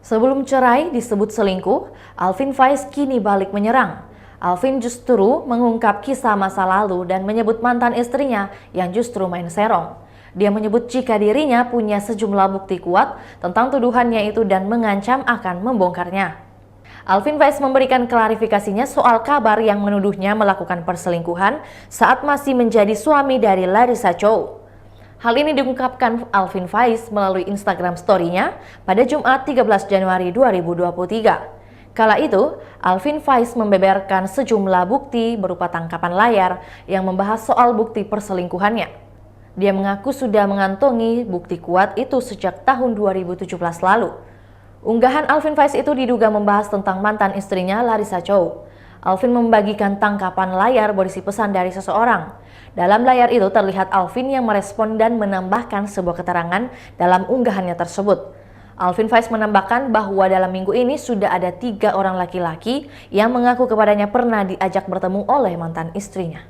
Sebelum cerai disebut selingkuh, Alvin Faiz kini balik menyerang. Alvin justru mengungkap kisah masa lalu dan menyebut mantan istrinya yang justru main serong. Dia menyebut jika dirinya punya sejumlah bukti kuat tentang tuduhannya itu dan mengancam akan membongkarnya. Alvin Faiz memberikan klarifikasinya soal kabar yang menuduhnya melakukan perselingkuhan saat masih menjadi suami dari Larissa Chow. Hal ini diungkapkan Alvin Faiz melalui Instagram story-nya pada Jumat 13 Januari 2023. Kala itu, Alvin Faiz membeberkan sejumlah bukti berupa tangkapan layar yang membahas soal bukti perselingkuhannya. Dia mengaku sudah mengantongi bukti kuat itu sejak tahun 2017 lalu. Unggahan Alvin Faiz itu diduga membahas tentang mantan istrinya Larissa Chow. Alvin membagikan tangkapan layar berisi pesan dari seseorang. Dalam layar itu terlihat Alvin yang merespon dan menambahkan sebuah keterangan dalam unggahannya tersebut. Alvin Faiz menambahkan bahwa dalam minggu ini sudah ada 3 orang laki-laki yang mengaku kepadanya pernah diajak bertemu oleh mantan istrinya.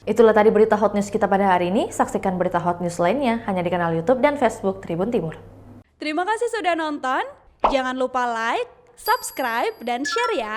Itulah tadi berita hot news kita pada hari ini. Saksikan berita hot news lainnya hanya di kanal YouTube dan Facebook Tribun Timur. Terima kasih sudah nonton. Jangan lupa like, subscribe, dan share ya.